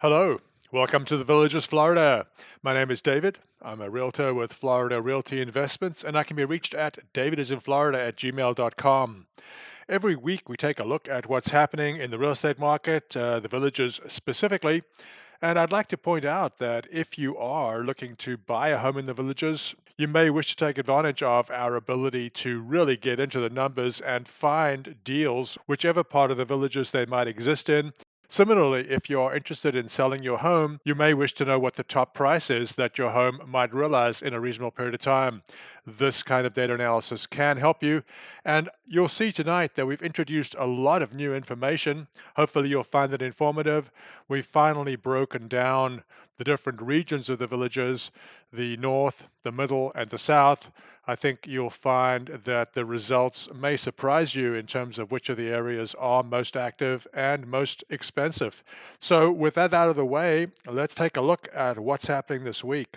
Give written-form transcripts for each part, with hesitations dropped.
Hello, welcome to the Villages, Florida. My name is David. I'm a realtor with Florida Realty Investments, and I can be reached at DavidisinFlorida at gmail.com. Every week, we take a look at what's happening in the real estate market, the Villages specifically. And I'd like to point out that if you are looking to buy a home in the Villages, you may wish to take advantage of our ability to really get into the numbers and find deals, whichever part of the Villages they might exist in. Similarly, if you are interested in selling your home, you may wish to know what the top price is that your home might realize in a reasonable period of time. This kind of data analysis can help you, and you'll see tonight that we've introduced a lot of new information. Hopefully, you'll find it informative. We've finally broken down the different regions of the Villages, the north, the middle, and the south. I think you'll find that the results may surprise you in terms of which of the areas are most active and most expensive. So, with that out of the way, let's take a look at what's happening this week.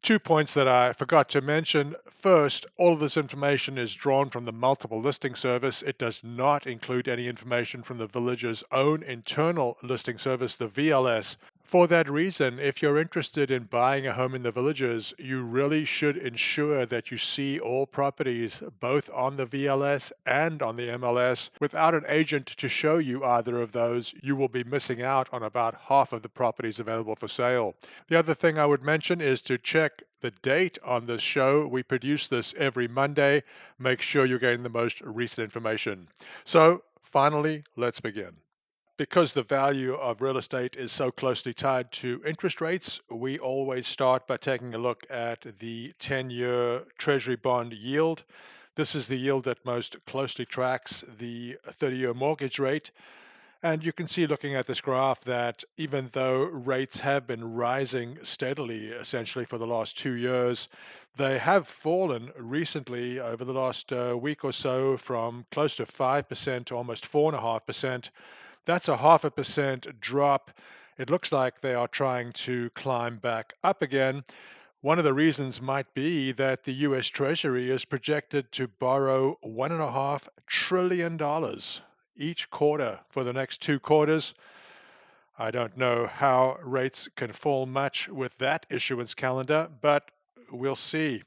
Two points that I forgot to mention. First, all of this information is drawn from the multiple listing service. It does not include any information from the village's own internal listing service, the VLS. For that reason, if you're interested in buying a home in the villages, you really should ensure that you see all properties both on the VLS and on the MLS. Without an agent to show you either of those, you will be missing out on about half of the properties available for sale. The other thing I would mention is to check the date on this show. We produce this every Monday. Make sure you're getting the most recent information. So, finally, let's begin. Because the value of real estate is so closely tied to interest rates, we always start by taking a look at the 10-year Treasury bond yield. This is the yield that most closely tracks the 30-year mortgage rate. And you can see looking at this graph that even though rates have been rising steadily, essentially for the last 2 years, they have fallen recently over the last week or so from close to 5% to almost 4.5%. That's a 0.5% drop. It looks like they are trying to climb back up again. One of the reasons might be that the US Treasury is projected to borrow $1.5 trillion each quarter for the next 2 quarters. I don't know how rates can fall much with that issuance calendar, but we'll see.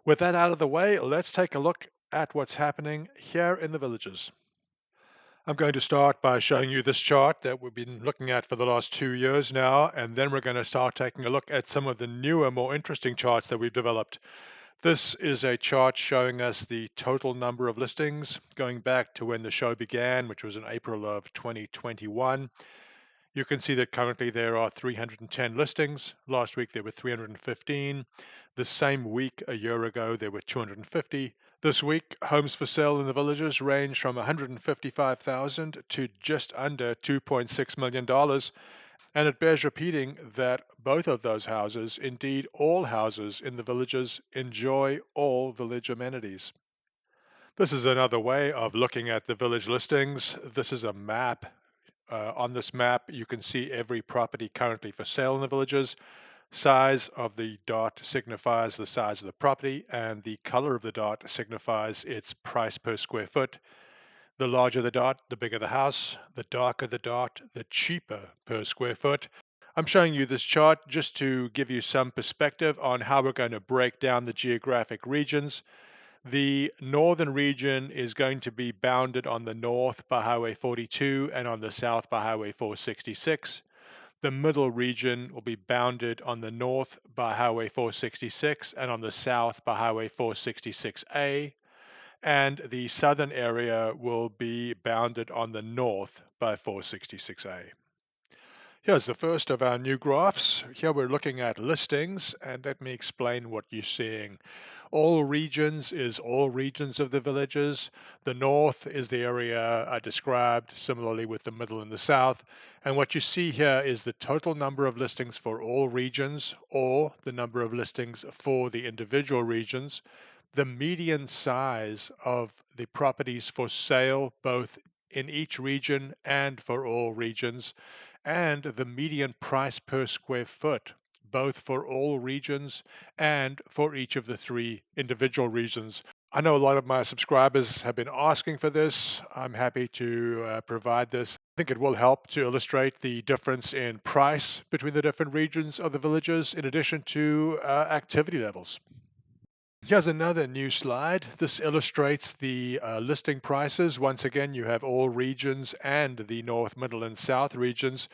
With that out of the way, let's take a look at what's happening here in the villages. I'm going to start by showing you this chart that we've been looking at for the last 2 years now, and then we're going to start taking a look at some of the newer, more interesting charts that we've developed. This is a chart showing us the total number of listings going back to when the show began, which was in April of 2021. You can see that currently there are 310 listings. Last week there were 315. The same week a year ago there were 250. This week, homes for sale in the villages range from 155,000 to just under $2.6 million. And it bears repeating that both of those houses, indeed all houses in the villages, enjoy all village amenities. This is another way of looking at the village listings. This is a map. On this map, you can see every property currently for sale in the villages. Size of the dot signifies the size of the property, and the color of the dot signifies its price per square foot. The larger the dot, the bigger the house. The darker the dot, the cheaper per square foot. I'm showing you this chart just to give you some perspective on how we're going to break down the geographic regions. The northern region is going to be bounded on the north by Highway 42 and on the south by Highway 466. The middle region will be bounded on the north by Highway 466 and on the south by Highway 466A. And the southern area will be bounded on the north by 466A. Here's the first of our new graphs. Here we're looking at listings, and let me explain what you're seeing. All regions is all regions of the villages. The north is the area I described, similarly with the middle and the south. And what you see here is the total number of listings for all regions, or the number of listings for the individual regions. The median size of the properties for sale, both in each region and for all regions, and the median price per square foot, both for all regions and for each of the three individual regions. I know a lot of my subscribers have been asking for this. I'm happy to provide this. I think it will help to illustrate the difference in price between the different regions of the villages, in addition to activity levels. Here's another new slide. This illustrates the listing prices. Once again, you have all regions and the North, Middle, and South regions.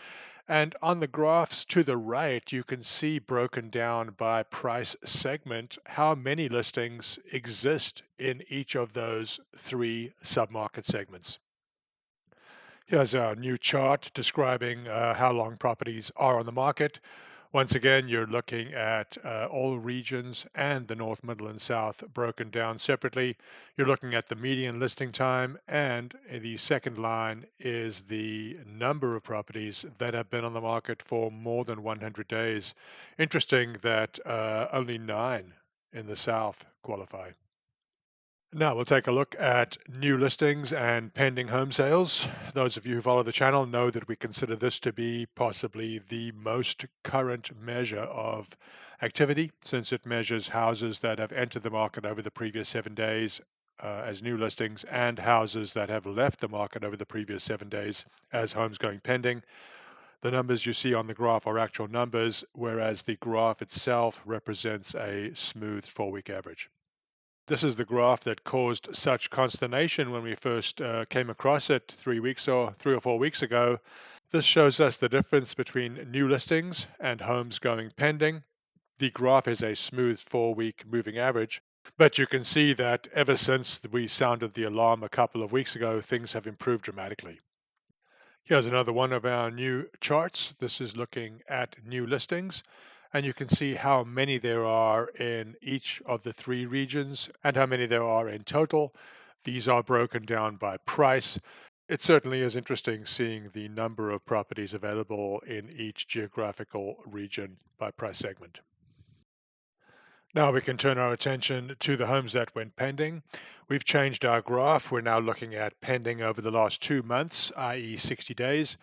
And on the graphs to the right, you can see broken down by price segment how many listings exist in each of those three submarket segments. Here's our new chart describing how long properties are on the market. Once again, you're looking at all regions and the North, Middle, and South broken down separately. You're looking at the median listing time, and the second line is the number of properties that have been on the market for more than 100 days. Interesting that only 9 in the South qualify. Now we'll take a look at new listings and pending home sales. Those of you who follow the channel know that we consider this to be possibly the most current measure of activity, since it measures houses that have entered the market over the previous 7 days as new listings and houses that have left the market over the previous 7 days as homes going pending. The numbers you see on the graph are actual numbers, whereas the graph itself represents a smooth 4-week average. This is the graph that caused such consternation when we first came across it 3 or 4 weeks ago. This shows us the difference between new listings and homes going pending. The graph is a smooth 4-week moving average, but you can see that ever since we sounded the alarm a couple of weeks ago, things have improved dramatically. Here's another one of our new charts. This is looking at new listings, and you can see how many there are in each of the three regions and how many there are in total. These are broken down by price. It certainly is interesting seeing the number of properties available in each geographical region by price segment. Now we can turn our attention to the homes that went pending. We've changed our graph. We're now looking at pending over the last 2 months, i.e. 60 days.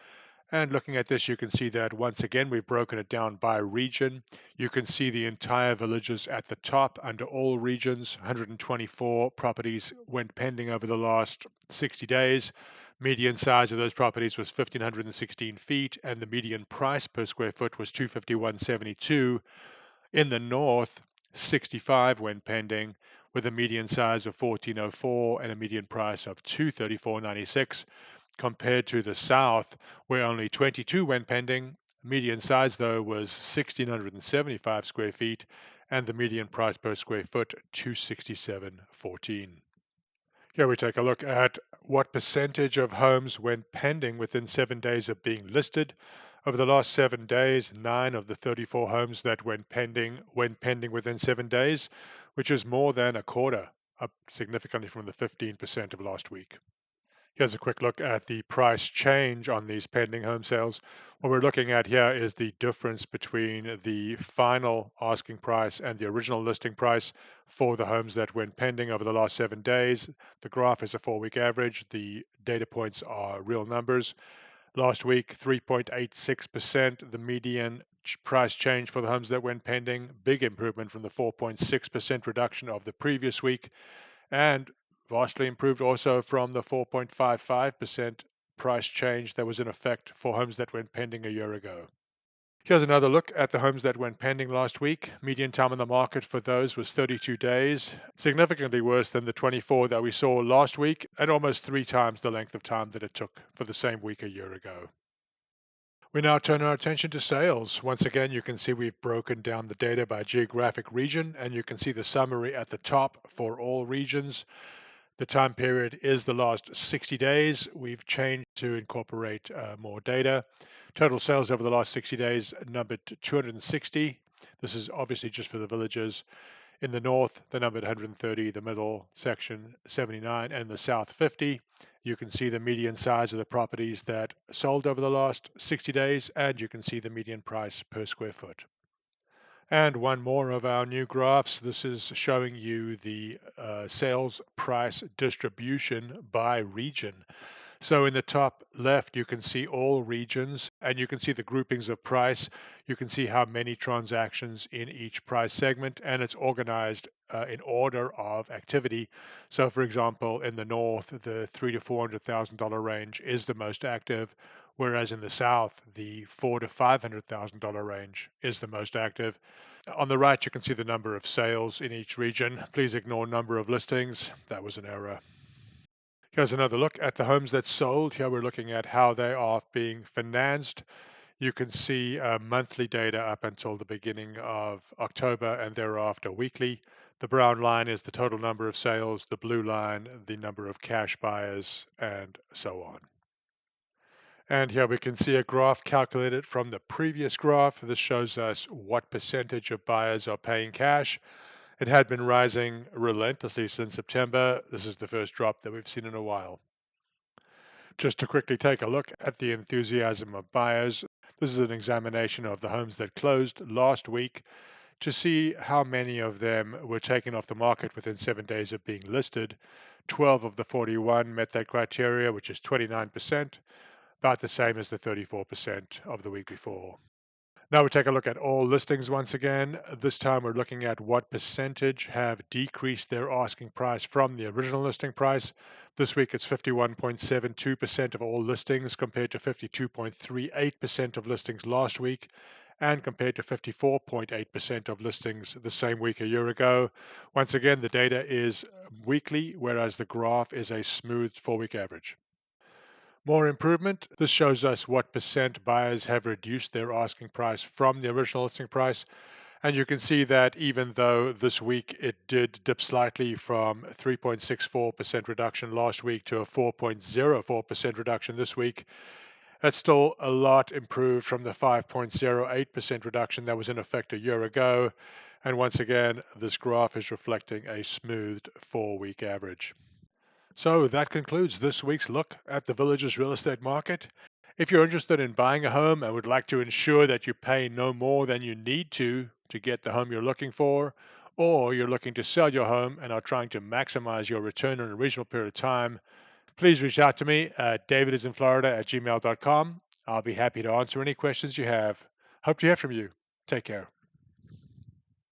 And looking at this, you can see that once again, we've broken it down by region. You can see the entire villages at the top under all regions. 124 properties went pending over the last 60 days. Median size of those properties was 1,516 feet, and the median price per square foot was 251.72. In the north, 65 went pending, with a median size of 1404 and a median price of 234.96. Compared to the south, where only 22 went pending. Median size, though, was 1,675 square feet, and the median price per square foot, 267.14. Here we take a look at what percentage of homes went pending within 7 days of being listed. Over the last 7 days, 9 of the 34 homes that went pending within 7 days, which is more than a quarter, up significantly from the 15% of last week. Here's a quick look at the price change on these pending home sales. What we're looking at here is the difference between the final asking price and the original listing price for the homes that went pending over the last 7 days. The graph is a 4-week average. The data points are real numbers. Last week, 3.86%, the median price change for the homes that went pending. Big improvement from the 4.6% reduction of the previous week, and vastly improved also from the 4.55% price change that was in effect for homes that went pending a year ago. Here's another look at the homes that went pending last week. Median time on the market for those was 32 days, significantly worse than the 24 that we saw last week, and almost 3 times the length of time that it took for the same week a year ago. We now turn our attention to sales. Once again, you can see we've broken down the data by geographic region, and you can see the summary at the top for all regions. The time period is the last 60 days. We've changed to incorporate more data. Total sales over the last 60 days numbered 260. This is obviously just for the villages. In the north, the numbered 130, the middle section 79, and the south 50. You can see the median size of the properties that sold over the last 60 days, and you can see the median price per square foot. And one more of our new graphs. This is showing you the sales price distribution by region. So in the top left, you can see all regions and you can see the groupings of price. You can see how many transactions in each price segment, and it's organized in order of activity. So, for example, in the north, the $300,000 to $400,000 range is the most active, whereas in the south, the $400,000 to $500,000 range is the most active. On the right, you can see the number of sales in each region. Please ignore number of listings. That was an error. Here's another look at the homes that sold. Here we're looking at how they are being financed. You can see monthly data up until the beginning of October and thereafter weekly. The brown line is the total number of sales, the blue line, the number of cash buyers, and so on. And here we can see a graph calculated from the previous graph. This shows us what percentage of buyers are paying cash. It had been rising relentlessly since September. This is the first drop that we've seen in a while. Just to quickly take a look at the enthusiasm of buyers, this is an examination of the homes that closed last week to see how many of them were taken off the market within 7 days of being listed. 12 of the 41 met that criteria, which is 29%, about the same as the 34% of the week before. Now we take a look at all listings once again. This time we're looking at what percentage have decreased their asking price from the original listing price. This week it's 51.72% of all listings compared to 52.38% of listings last week and compared to 54.8% of listings the same week a year ago. Once again, the data is weekly, whereas the graph is a smooth 4-week average. More improvement. This shows us what percent buyers have reduced their asking price from the original listing price. And you can see that even though this week it did dip slightly from 3.64% reduction last week to a 4.04% reduction this week, that's still a lot improved from the 5.08% reduction that was in effect a year ago. And once again, this graph is reflecting a smoothed 4-week average. So that concludes this week's look at the Village's real estate market. If you're interested in buying a home and would like to ensure that you pay no more than you need to get the home you're looking for, or you're looking to sell your home and are trying to maximize your return in a reasonable period of time, please reach out to me at DavidisinFlorida@gmail.com. I'll be happy to answer any questions you have. Hope to hear from you. Take care.